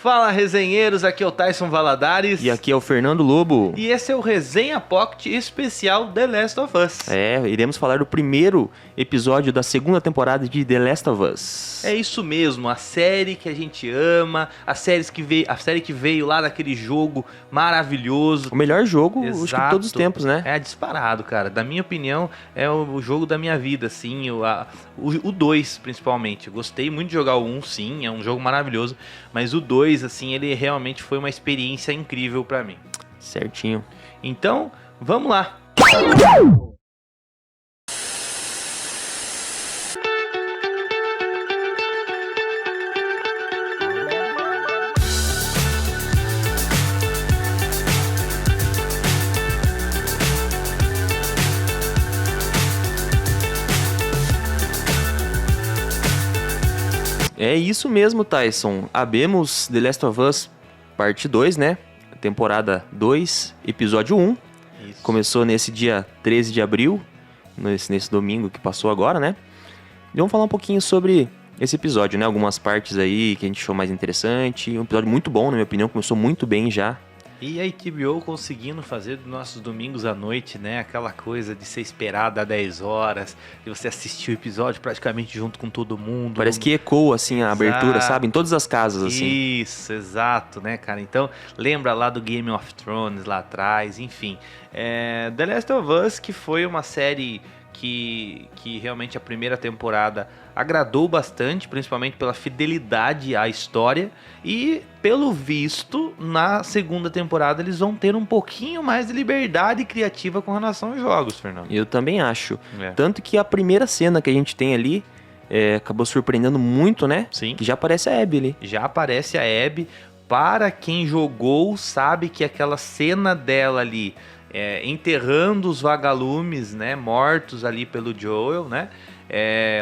Fala, resenheiros, aqui é o Tyson Valadares. E aqui é o Fernando Lobo. E esse é o Resenha Pocket especial The Last of Us. Iremos falar do primeiro episódio da segunda temporada de The Last of Us. É isso mesmo, a série que a gente ama, a série que veio lá daquele jogo maravilhoso. O melhor jogo, Exato. acho que de todos os tempos, né? É disparado, cara. Da minha opinião, é o jogo da minha vida, assim. O 2, principalmente. Eu gostei muito de jogar o 1, sim, é um jogo maravilhoso. Mas o 2, assim, ele realmente foi uma experiência incrível pra mim. Certinho. Então, vamos lá. É isso mesmo, Tyson. Abemos The Last of Us parte 2, né? Temporada 2, episódio 1. Isso. Começou nesse dia 13 de abril, nesse domingo que passou agora, né? E vamos falar um pouquinho sobre esse episódio, né? Algumas partes aí que a gente achou mais interessante. Um episódio muito bom, na minha opinião. Começou muito bem já. E a HBO conseguindo fazer dos nossos domingos à noite, né? Aquela coisa de ser esperada a 10 horas, de você assistir o episódio praticamente junto com todo mundo. Parece que ecoa, assim, a abertura, sabe? Em todas as casas, assim. Isso, exato, né, cara? Então, lembra lá do Game of Thrones lá atrás, enfim. The Last of Us, que foi uma série que realmente a primeira temporada agradou bastante, principalmente pela fidelidade à história, e pelo visto, na segunda temporada eles vão ter um pouquinho mais de liberdade criativa com relação aos jogos, Fernando. Eu também acho. Tanto que a primeira cena que a gente tem ali acabou surpreendendo muito, né? Sim. Que já aparece a Abby ali. Já aparece a Abby. Para quem jogou, sabe que aquela cena dela ali, enterrando os vagalumes, né, mortos ali pelo Joel, né,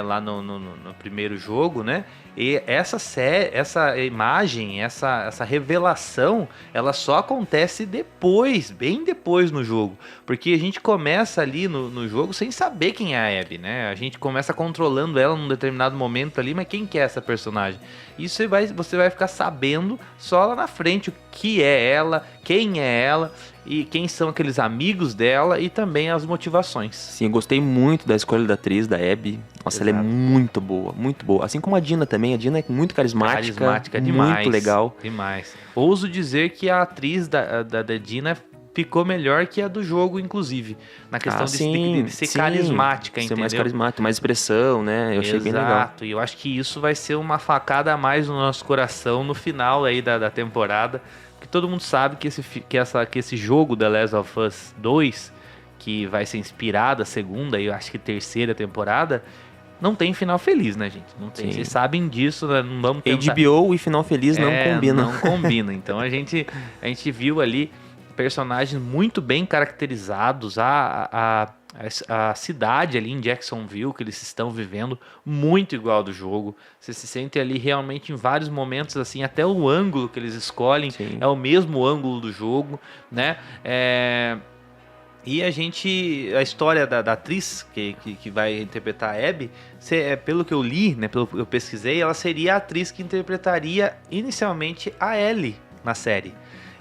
lá no primeiro jogo, né, e essa imagem, essa revelação, ela só acontece depois, bem depois no jogo, porque a gente começa ali no jogo sem saber quem é a Abby, né, a gente começa controlando ela num determinado momento ali, mas quem que é essa personagem? Isso você vai ficar sabendo só lá na frente o que é ela, quem é ela e quem são aqueles amigos dela e também as motivações. Sim, eu gostei muito da escolha da atriz, da Abby. Nossa, Exato. Ela é muito boa, muito boa. Assim como a Dina também. A Dina é muito carismática demais. Muito legal. Demais. Ouso dizer que a atriz da Dina ficou melhor que a do jogo, inclusive. Na questão de ser carismática, ser entendeu? mais carismática, mais expressão, né? Eu achei bem legal. Exato, e eu acho que isso vai ser uma facada a mais no nosso coração no final aí da temporada. Porque todo mundo sabe que esse jogo The Last of Us 2, que vai ser inspirado a segunda e eu acho que terceira temporada, não tem final feliz, né, gente? Não tem. Sim. Vocês sabem disso, né? Não vamos tentar... HBO e final feliz não combinam. Não combina. Então a gente viu ali personagens muito bem caracterizados, a cidade ali em Jacksonville que eles estão vivendo, muito igual do jogo. Você se sente ali realmente em vários momentos, assim, até o ângulo que eles escolhem é o mesmo ângulo do jogo, né? E a história da atriz que vai interpretar a Abby, pelo que eu li, né, pelo que eu pesquisei, ela seria a atriz que interpretaria inicialmente a Ellie na série.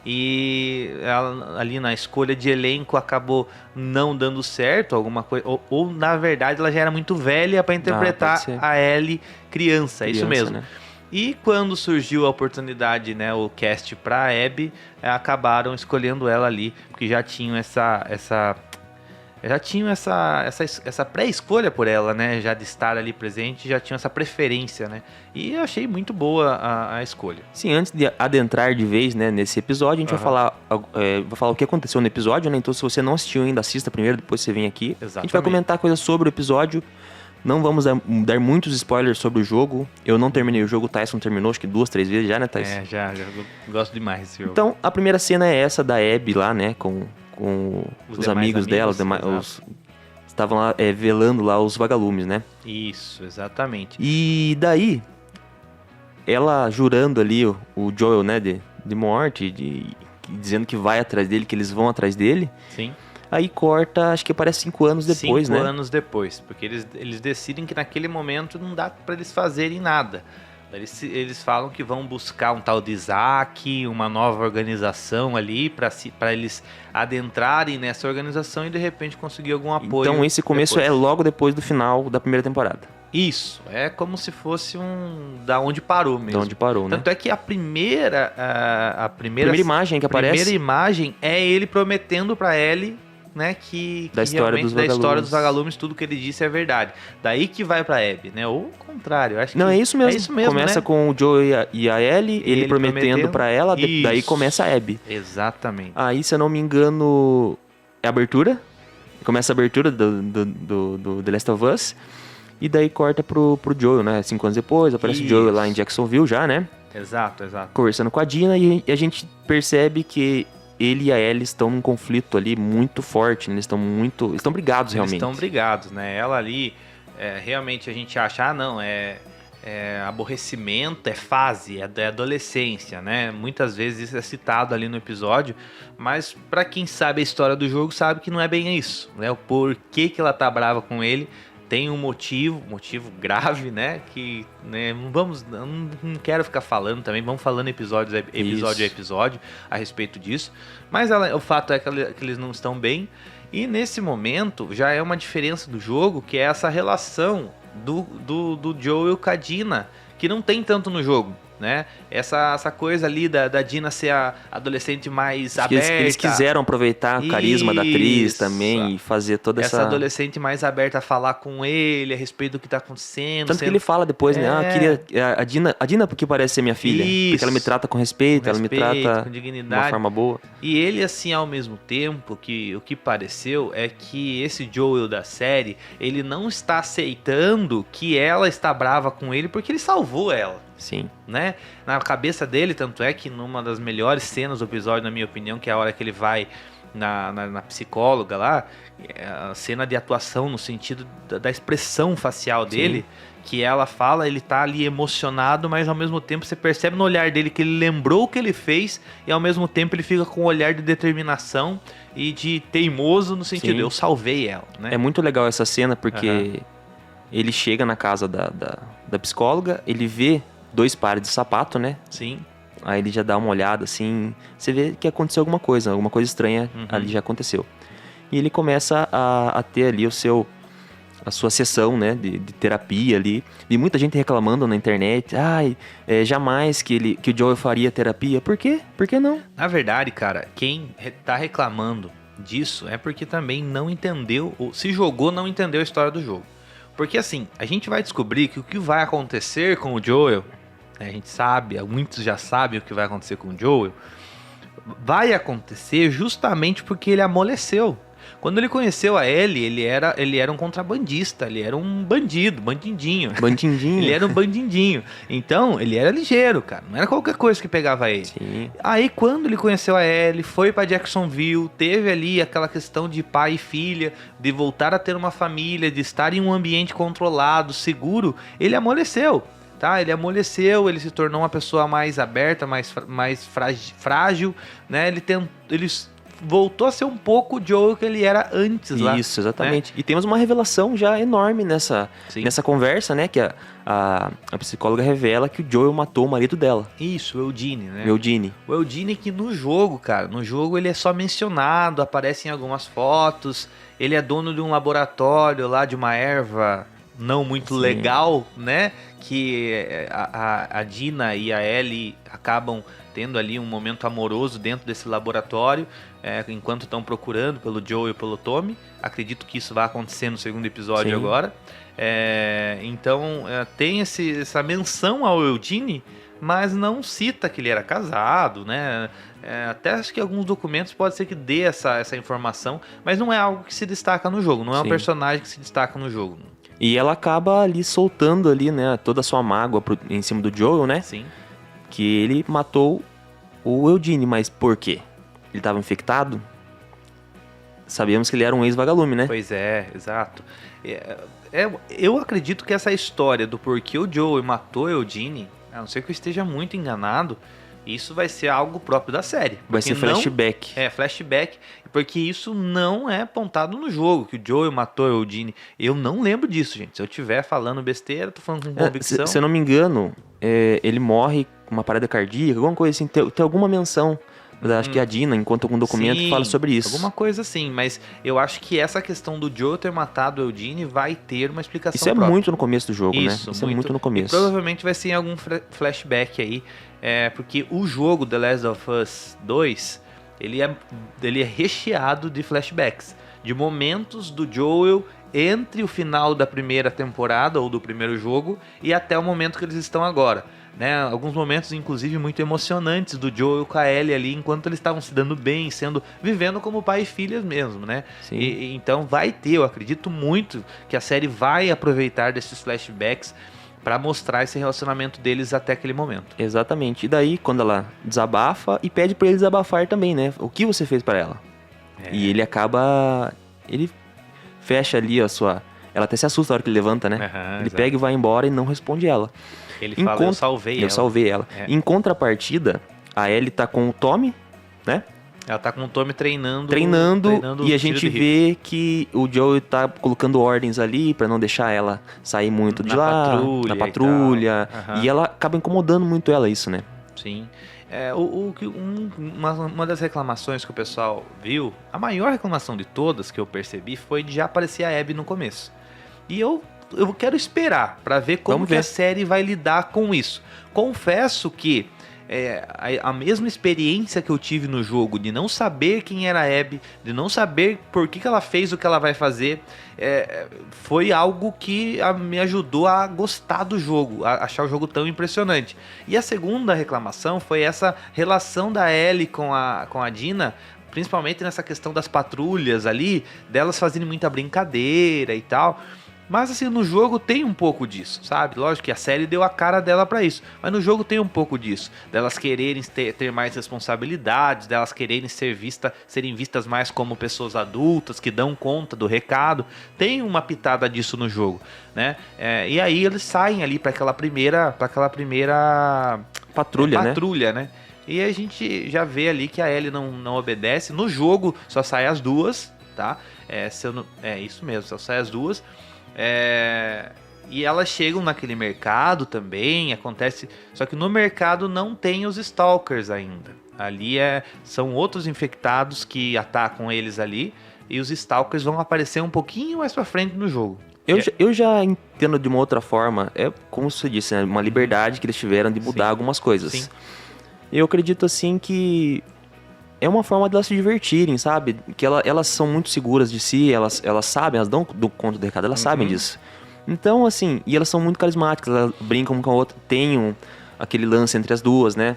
E ela, ali na escolha de elenco acabou não dando certo, alguma coisa, ou na verdade ela já era muito velha para interpretar a Ellie criança, é isso mesmo. Né? E quando surgiu a oportunidade, né, o cast para a Abby, acabaram escolhendo ela ali, porque já tinham essa pré-escolha por ela, né? Já de estar ali presente, já tinham essa preferência, né? E eu achei muito boa a escolha. Sim, antes de adentrar de vez, né, nesse episódio, a gente vai falar o que aconteceu no episódio, né? Então, se você não assistiu ainda, assista primeiro, depois você vem aqui. Exatamente. A gente vai comentar coisas sobre o episódio. Não vamos dar muitos spoilers sobre o jogo. Eu não terminei o jogo, o Tyson terminou, acho que 2, 3 vezes já, né, Tyson? Já gosto demais desse jogo. Então, a primeira cena é essa da Abby lá, né, com os amigos dela, estavam lá velando lá os vagalumes, né? Isso, exatamente. E daí, ela jurando ali o Joel, né, de morte, dizendo que vai atrás dele, que eles vão atrás dele. Sim. Aí corta, acho que parece 5 anos depois, 5 né? 5 anos depois, porque eles decidem que naquele momento não dá pra eles fazerem nada. Eles falam que vão buscar um tal de Isaac, uma nova organização ali, para eles adentrarem nessa organização e de repente conseguir algum apoio. Então esse começo depois. é logo depois do final da primeira temporada. Isso, é como se fosse da onde parou mesmo. Da onde parou, né? Tanto é que a primeira imagem que aparece. A primeira imagem é ele prometendo pra Ellie, né, que realmente da história dos vagalumes, tudo que ele disse é verdade. Daí que vai pra Abby, né? Ou o contrário, acho Não, que é isso mesmo. Começa, né, com o Joe e a Ellie, ele prometendo pra ela, daí começa a Abby. Exatamente. Aí, se eu não me engano, é a abertura. Começa a abertura do The Last of Us. E daí corta pro Joel, né? 5 anos depois, aparece o Joel lá em Jacksonville já, né? Exato. Conversando com a Dina e a gente percebe que ele e a Ellie estão num conflito ali muito forte, né? Eles estão brigados realmente. Eles estão brigados, né? Ela ali, realmente a gente acha, não, é aborrecimento, é fase, é adolescência, né? Muitas vezes isso é citado ali no episódio, mas pra quem sabe a história do jogo sabe que não é bem isso, né? O porquê que ela tá brava com ele tem um motivo grave, né? Que, né, não quero ficar falando também, vamos falando episódio a episódio a respeito disso, mas o fato é que eles não estão bem, e nesse momento já é uma diferença do jogo, que é essa relação do Joel com a Dina, que não tem tanto no jogo, né? Essa coisa ali da Dina ser a adolescente mais aberta. Eles quiseram aproveitar o carisma da atriz também e fazer toda essa adolescente mais aberta a falar com ele a respeito do que tá acontecendo. Tanto que ele fala depois, né? Queria a Dina porque parece ser minha filha. Porque ela me trata com respeito, ela me trata com dignidade, de uma forma boa. E ele, assim, ao mesmo tempo, o que pareceu é que esse Joel da série, ele não está aceitando que ela está brava com ele porque ele salvou ela. Sim. Né? Na cabeça dele, tanto é que numa das melhores cenas do episódio, na minha opinião, que é a hora que ele vai na psicóloga lá, a cena de atuação no sentido da expressão facial dele, que ela fala, ele tá ali emocionado, mas ao mesmo tempo você percebe no olhar dele que ele lembrou o que ele fez e ao mesmo tempo ele fica com um olhar de determinação e de teimoso no sentido, eu salvei ela, né? É muito legal essa cena porque ele chega na casa da psicóloga, ele vê 2 pares de sapato, né? Sim. Aí ele já dá uma olhada, assim, você vê que aconteceu alguma coisa estranha ali já aconteceu. E ele começa a ter ali a sua sessão, né, de terapia ali. E muita gente reclamando na internet, jamais que o Joel faria terapia. Por quê? Por que não? Na verdade, cara, quem tá reclamando disso é porque também não entendeu, ou se jogou, não entendeu a história do jogo. Porque assim, a gente vai descobrir que o que vai acontecer com o Joel, a gente sabe, muitos já sabem o que vai acontecer com o Joel, vai acontecer justamente porque ele amoleceu. Quando ele conheceu a Ellie, ele era um contrabandista, ele era um bandidinho. Ele era um bandidinho. Então, ele era ligeiro, cara. Não era qualquer coisa que pegava ele. Sim. Aí, quando ele conheceu a Ellie, foi pra Jacksonville, teve ali aquela questão de pai e filha, de voltar a ter uma família, de estar em um ambiente controlado, seguro, ele amoleceu. Tá? Ele amoleceu, ele se tornou uma pessoa mais aberta, mais frágil, né? Ele voltou a ser um pouco o Joel que ele era antes lá. Isso, exatamente. Né? E temos uma revelação já enorme nessa conversa, né? Que a psicóloga revela que o Joel matou o marido dela. Isso, o Eugene, né? O Eugene que no jogo, cara, ele é só mencionado, aparece em algumas fotos, ele é dono de um laboratório lá, de uma erva não muito legal, né? Que a Dina e a Ellie acabam tendo ali um momento amoroso dentro desse laboratório, enquanto estão procurando pelo Joel e pelo Tommy. Acredito que isso vai acontecer no segundo episódio agora. Então tem essa menção ao Eugene, mas não cita que ele era casado, né? Até acho que alguns documentos pode ser que dê essa informação, mas não é algo que se destaca no jogo, não é um personagem que se destaca no jogo. E ela acaba ali soltando ali, né, toda a sua mágoa em cima do Joel, né? Sim. Que ele matou o Eugene, mas por quê? Ele estava infectado? Sabíamos que ele era um ex-vagalume, né? Pois é, exato. Eu acredito que essa história do porquê o Joel matou o Eugene, a não ser que eu esteja muito enganado, Isso vai ser algo próprio da série. Vai ser flashback. Flashback, porque isso não é apontado no jogo, que o Joel matou o Eugene. Eu não lembro disso, gente. Se eu estiver falando besteira, tô falando com convicção. Se eu não me engano, ele morre com uma parada cardíaca, alguma coisa assim, tem alguma menção. Acho que a Dina encontra algum documento que fala sobre isso. Alguma coisa assim, mas eu acho que essa questão do Joel ter matado o Eugene vai ter uma explicação própria. Isso é muito no começo do jogo, né? Isso é muito no começo. E provavelmente vai ser em algum flashback aí, porque o jogo The Last of Us 2, ele é recheado de flashbacks, de momentos do Joel entre o final da primeira temporada ou do primeiro jogo e até o momento que eles estão agora. Né, alguns momentos, inclusive, muito emocionantes do Joel com a Ellie ali, enquanto eles estavam se dando bem, vivendo como pai e filhas mesmo, né? Então eu acredito muito que a série vai aproveitar desses flashbacks para mostrar esse relacionamento deles até aquele momento. Exatamente. E daí, quando ela desabafa e pede para ele desabafar também, né? O que você fez para ela? E ele fecha ali a sua... Ela até se assusta na hora que ele levanta, né? Ele pega e vai embora e não responde ela. Ele fala, eu salvei ela. Em contrapartida, a Ellie tá com o Tommy, né? Ela tá com o Tommy treinando e a gente vê que o Joel tá colocando ordens ali pra não deixar ela sair muito de lá, na patrulha. E ela acaba incomodando muito ela isso, né? Sim. Uma das reclamações que o pessoal viu, a maior reclamação de todas que eu percebi foi de já aparecer a Abby no começo. E eu quero esperar para ver como que a série vai lidar com isso. Confesso que a mesma experiência que eu tive no jogo, de não saber quem era a Abby, de não saber por que ela fez o que ela vai fazer, foi algo que me ajudou a gostar do jogo, a achar o jogo tão impressionante. E a segunda reclamação foi essa relação da Ellie com a Dina, principalmente nessa questão das patrulhas ali, delas fazendo muita brincadeira e tal. Mas assim, no jogo tem um pouco disso, sabe? Lógico que a série deu a cara dela pra isso, mas no jogo tem um pouco disso, delas quererem ter mais responsabilidades, delas quererem serem vistas mais como pessoas adultas, que dão conta do recado. Tem uma pitada disso no jogo, né? E aí eles saem ali pra aquela primeira patrulha, né? E a gente já vê ali que a Ellie não obedece. No jogo só sai as duas, tá? Isso mesmo, só sai as duas. E elas chegam naquele mercado também, acontece, só que no mercado não tem os Stalkers ainda. Ali são outros infectados que atacam eles ali, e os Stalkers vão aparecer um pouquinho mais pra frente no jogo. Eu já entendo de uma outra forma, como você disse, né, uma liberdade que eles tiveram de mudar algumas coisas. Sim. Eu acredito assim que é uma forma de elas se divertirem, sabe? Que elas são muito seguras de si, elas sabem, elas dão do conta do recado, elas sabem disso. Então, assim, e elas são muito carismáticas, elas brincam uma com a outra, tem aquele lance entre as duas, né?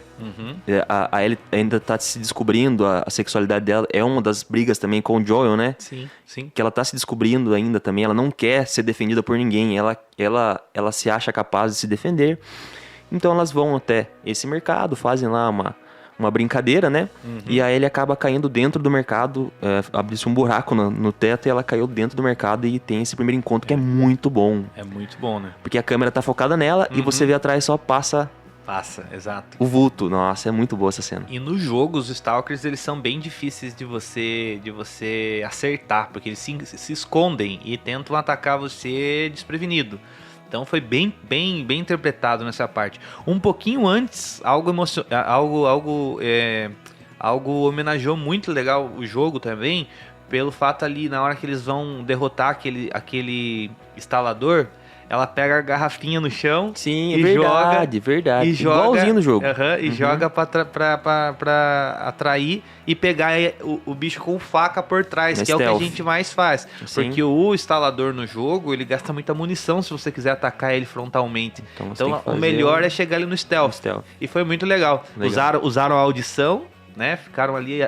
A Ellie ainda tá se descobrindo, a sexualidade dela é uma das brigas também com o Joel, né? Sim. Que ela tá se descobrindo ainda também, ela não quer ser defendida por ninguém, ela se acha capaz de se defender. Então elas vão até esse mercado, fazem lá uma brincadeira, né? E aí ele acaba caindo dentro do mercado, abre-se um buraco no teto e ela caiu dentro do mercado e tem esse primeiro encontro que é muito bom. É muito bom, né? Porque a câmera tá focada nela e você vê atrás só passa, exato. O vulto. Nossa, é muito boa essa cena. E no jogo, os Stalkers, eles são bem difíceis de você acertar, porque eles se escondem e tentam atacar você desprevenido. Então foi bem interpretado nessa parte. Um pouquinho antes, algo homenageou muito legal o jogo também, pelo fato ali, na hora que eles vão derrotar aquele instalador, ela pega a garrafinha no chão. Sim, é verdade. E joga, igualzinho no jogo. E joga pra atrair e pegar o bicho com faca por trás, que é o que a gente mais faz. Sim. Porque o instalador no jogo, ele gasta muita munição se você quiser atacar ele frontalmente. Então o melhor é chegar ali no stealth. E foi muito legal. Usaram a audição, né? Ficaram ali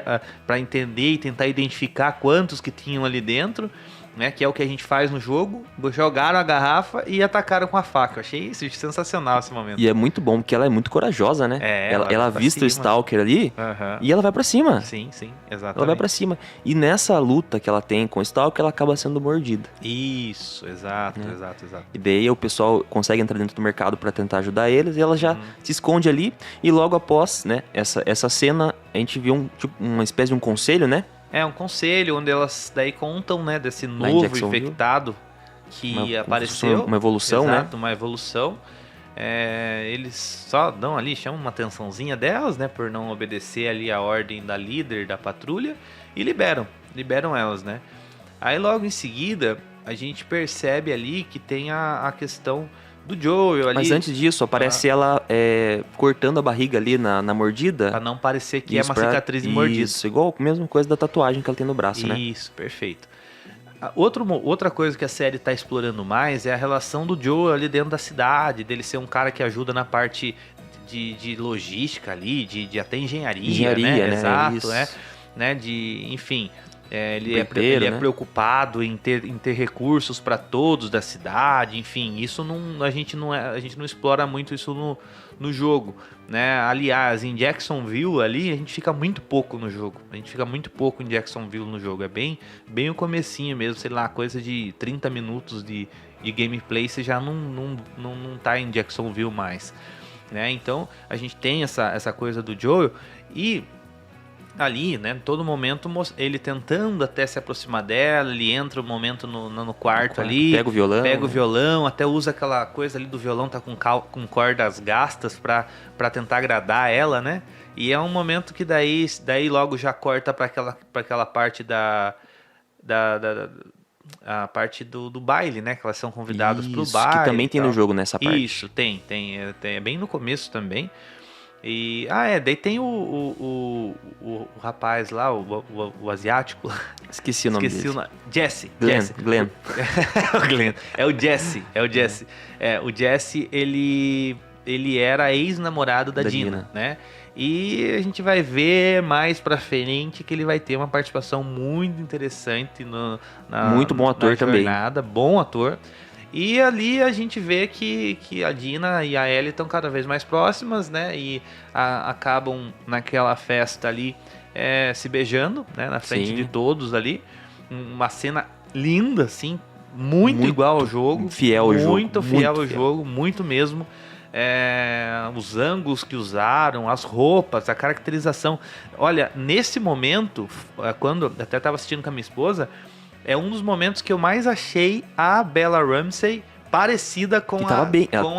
para entender e tentar identificar quantos que tinham ali dentro. né? Que é o que a gente faz no jogo. Jogaram a garrafa e atacaram com a faca. Eu achei isso sensacional esse momento. E é muito bom, porque ela é muito corajosa, né? Ela avista o Stalker ali e ela vai pra cima. Sim, exatamente. Ela vai pra cima. E nessa luta que ela tem com o Stalker, ela acaba sendo mordida. Isso, exato. E daí o pessoal consegue entrar dentro do mercado pra tentar ajudar eles, e ela já se esconde ali. E logo após, né, essa cena, a gente viu uma espécie de um conselho, né? É um conselho onde elas daí contam, né, desse novo infectado que apareceu. Uma evolução, exato, né? Uma evolução. Eles só dão ali, chamam uma atençãozinha delas, né, por não obedecer ali a ordem da líder da patrulha e liberam elas, né. Aí logo em seguida a gente percebe ali que tem a questão do Joel ali. Mas antes disso, aparece ela cortando a barriga ali na mordida. Pra não parecer que é uma cicatriz de mordida. Isso, igual a mesma coisa da tatuagem que ela tem no braço, né? Isso, perfeito. Outra coisa que a série tá explorando mais é a relação do Joel ali dentro da cidade, dele ser um cara que ajuda na parte de logística ali, de até engenharia, né? Exato, isso. Né? Enfim... Ele é preocupado em ter recursos para todos da cidade, enfim, isso a gente não explora muito isso no jogo, né? Aliás, em Jacksonville ali a gente fica muito pouco no jogo. A gente fica muito pouco em Jacksonville no jogo. É bem o comecinho mesmo, sei lá, coisa de 30 minutos de gameplay, você já não tá em Jacksonville mais, né? Então, a gente tem essa coisa do Joel e ali, né, todo momento ele tentando até se aproximar dela, ele entra um momento no quarto ali, pega o violão, até usa aquela coisa ali do violão, tá com cordas gastas pra tentar agradar ela, né, e é um momento que daí logo já corta pra aquela parte a parte do baile, né, que elas são convidadas pro baile. Que também tem no jogo nessa parte. Isso, tem bem no começo também. E, daí tem o rapaz lá, o asiático. Esqueci o nome dele. Jesse. Glenn. O Glenn. É o Jesse. O Jesse, ele era ex-namorado da Dina, né? E a gente vai ver mais pra frente que ele vai ter uma participação muito interessante muito bom ator também. Bom ator. E ali a gente vê que a Dina e a Ellie estão cada vez mais próximas, né? E acabam naquela festa ali se beijando, né? Na frente de todos ali. Uma cena linda, assim, muito igual ao jogo. Fiel ao jogo. Muito fiel ao jogo, muito mesmo. Os ângulos que usaram, as roupas, a caracterização. Olha, nesse momento, quando até estava assistindo com a minha esposa, é um dos momentos que eu mais achei a Bella Ramsey parecida com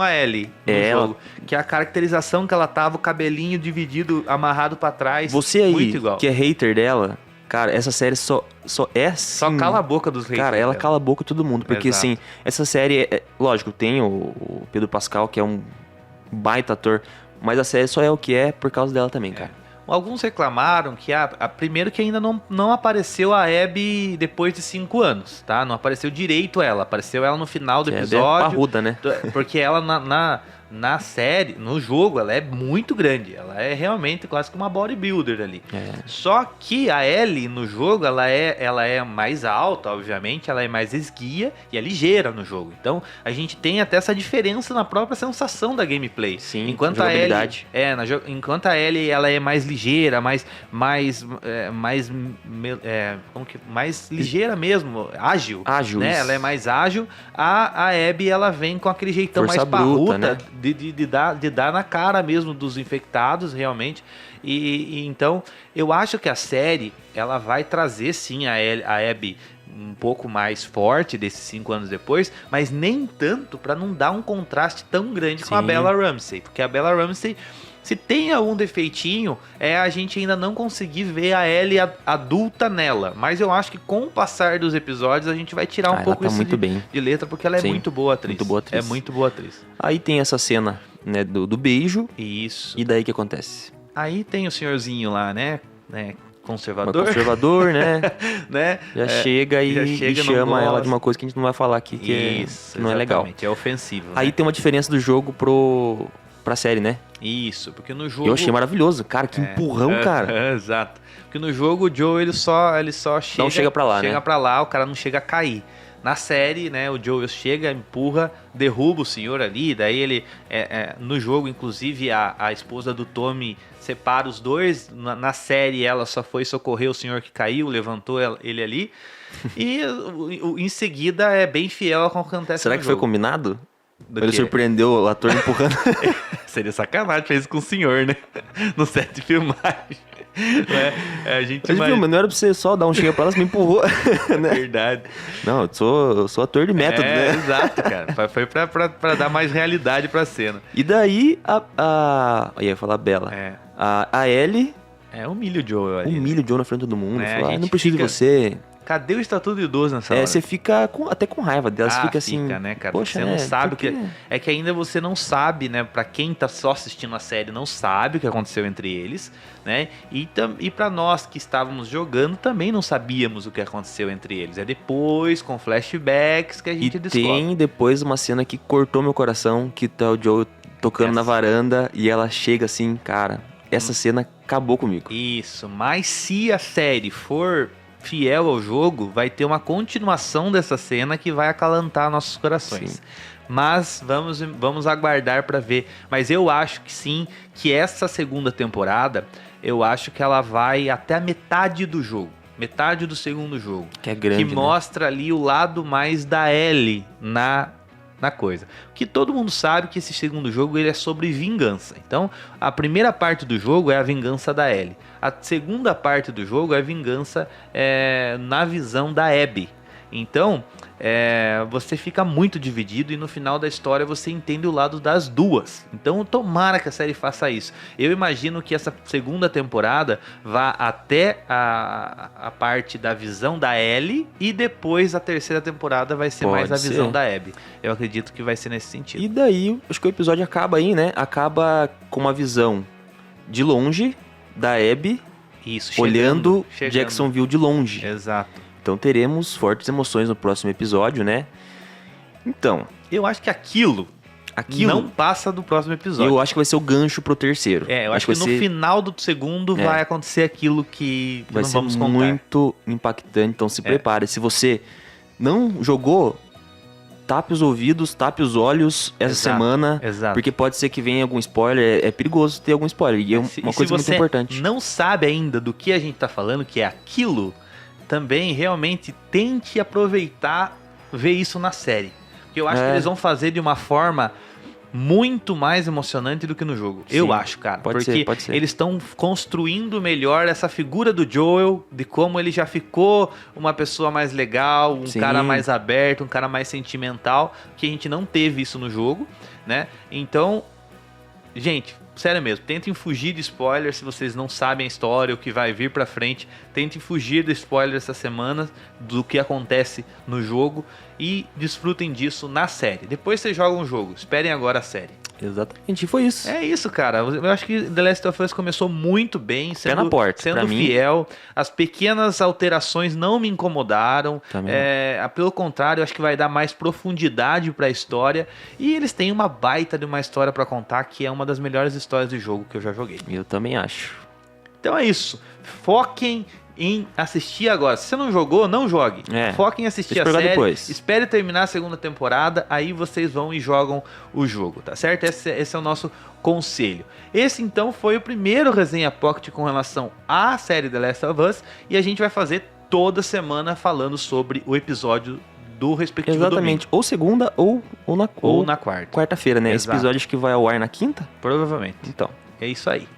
a Ellie no jogo. Que a caracterização que ela tava, o cabelinho dividido, amarrado pra trás. Você aí, muito igual. Que é hater dela, cara, essa série só é assim. Só cala a boca dos haters. Cara, ela dela. cala a boca de todo mundo. Porque, Exato. assim, essa série, lógico, tem o Pedro Pascal, que é um baita ator, mas a série só é o que é por causa dela também, cara. Alguns reclamaram que primeiro que ainda não apareceu a Abby depois de 5 anos, tá? Não apareceu direito ela, apareceu ela no final do episódio. É parruda, né? Porque ela na série, no jogo, ela é muito grande. Ela é realmente quase que uma bodybuilder ali. Só que a Ellie no jogo, ela é mais alta, obviamente, ela é mais esguia e é ligeira no jogo. Então, a gente tem até essa diferença na própria sensação da gameplay. Sim, enquanto jogabilidade. Enquanto a Ellie, ela é mais ligeira, mais ligeira mesmo, ágil, né? Ela é mais ágil. A Abby, ela vem com aquele jeitão força mais bruta, parruda, né? de dar na cara mesmo dos infectados, realmente. E então, eu acho que a série, ela vai trazer sim a Abby um pouco mais forte desses 5 anos depois, mas nem tanto para não dar um contraste tão grande com a Bella Ramsey, porque a Bella Ramsey, se tem algum defeitinho, a gente ainda não conseguir ver a Ellie adulta nela. Mas eu acho que com o passar dos episódios a gente vai tirar um pouco isso de letra, porque ela é muito boa atriz. Muito boa atriz. É muito boa atriz. Aí tem essa cena, né, do beijo. Isso. E daí o que acontece? Aí tem o senhorzinho lá, né? Conservador. Conservador, né? né? Já chega e chama ela de uma coisa que a gente não vai falar aqui, que isso, não é legal. É ofensivo. Aí tem uma diferença do jogo pra série, né? Isso, porque no E jogo... eu achei maravilhoso. Cara, que empurrão, cara. Exato. Porque no jogo o Joe, ele só chega... Não chega pra lá, né? Chega pra lá, o cara não chega a cair. Na série, né, o Joel chega, empurra, derruba o senhor ali, daí ele, no jogo, inclusive, a esposa do Tommy separa os dois, na série ela só foi socorrer o senhor que caiu, levantou ele ali, e em seguida é bem fiel ao que acontece Será no que jogo. foi combinado? Do Ele quê? surpreendeu o ator empurrando. Seria sacanagem, fez isso com o senhor, né? No set de filmagem. A gente Mas, viu, mas não era pra você só dar um chega pra lá, você me empurrou. Né? Verdade. Não, eu sou ator de método, né? Exato, cara. Foi pra dar mais realidade pra cena. E daí, eu ia falar Bela. A Ellie Humilha o Joel ali. humilha o Joe na frente de todo mundo. A Fala, gente não preciso fica- de você. Cadê o Estatuto de Idoso nessa hora? Você fica até com raiva dela. Você fica assim. né, cara? Poxa, Você não né, sabe o por quê? que... É que ainda você não sabe, né? Pra quem tá só assistindo a série, não sabe o que aconteceu entre eles, né? E pra nós que estávamos jogando, também não sabíamos o que aconteceu entre eles. É depois, com flashbacks, que a E gente descobre. tem depois uma cena que cortou meu coração, que tá o Joe tocando na varanda e ela chega assim, cara, essa cena acabou comigo. Isso, mas se a série for fiel ao jogo, vai ter uma continuação dessa cena que vai acalentar nossos corações. Sim. Mas vamos aguardar para ver. Mas eu acho que sim, que essa segunda temporada, eu acho que ela vai até a metade do jogo. Metade do segundo jogo. Que é grande, que né? mostra ali o lado mais da Ellie na coisa. Que todo mundo sabe que esse segundo jogo ele é sobre vingança. Então, a primeira parte do jogo é a vingança da Ellie. A segunda parte do jogo é a vingança na visão da Abby. Então, você fica muito dividido e no final da história você entende o lado das duas. Então, tomara que a série faça isso. Eu imagino que essa segunda temporada vá até a parte da visão da Ellie e depois a terceira temporada vai ser mais a Pode visão ser. da Abby. Eu acredito que vai ser nesse sentido. E daí, acho que o episódio acaba aí, né? Acaba com uma visão de longe da Abby Isso, olhando chegando. Jacksonville de longe. Exato. Então teremos fortes emoções no próximo episódio, né? Então, Eu acho que aquilo não passa do próximo episódio. eu acho que vai ser o gancho pro terceiro. Eu acho que no final do segundo vai acontecer aquilo que vai não ser vamos contar. muito impactante, então se prepare. Se você não jogou, tape os ouvidos, tape os olhos essa Exato, semana, exato. porque pode ser que venha algum spoiler, é perigoso ter algum spoiler, e é uma coisa muito importante. Se você não sabe ainda do que a gente tá falando, que é aquilo, também realmente tente aproveitar, ver isso na série. Porque eu acho que eles vão fazer de uma forma muito mais emocionante do que no jogo. Sim, eu acho, cara. pode Porque ser. eles estão construindo melhor essa figura do Joel, de como ele já ficou uma pessoa mais legal, um Sim. cara mais aberto, um cara mais sentimental, que a gente não teve isso no jogo, né? Então, gente, sério mesmo, tentem fugir de spoilers se vocês não sabem a história, o que vai vir pra frente. Tentem fugir de spoilers essa semana do que acontece no jogo e desfrutem disso na série. Depois vocês jogam o jogo, esperem agora a série. Exatamente, e foi isso. É isso, cara. Eu acho que The Last of Us começou muito bem, na porta, sendo pra mim. fiel. As pequenas alterações não me incomodaram. Também Pelo contrário, eu acho que vai dar mais profundidade pra história. E eles têm uma baita de uma história pra contar, que é uma das melhores histórias de jogo que eu já joguei. Eu também acho. Então é isso. Foquem em assistir agora. Se você não jogou, não jogue. Foquem em assistir Deixa a eu jogar série. depois. Espere terminar a segunda temporada, aí vocês vão e jogam o jogo, tá certo? Esse é o nosso conselho. Esse então foi o primeiro Resenha Pocket com relação à série The Last of Us, e a gente vai fazer toda semana falando sobre o episódio do respectivo Exatamente, domingo. ou segunda ou Na quarta. quarta-feira, né? Esse Exato. episódio acho que vai ao ar na quinta? Provavelmente. Então, É isso aí.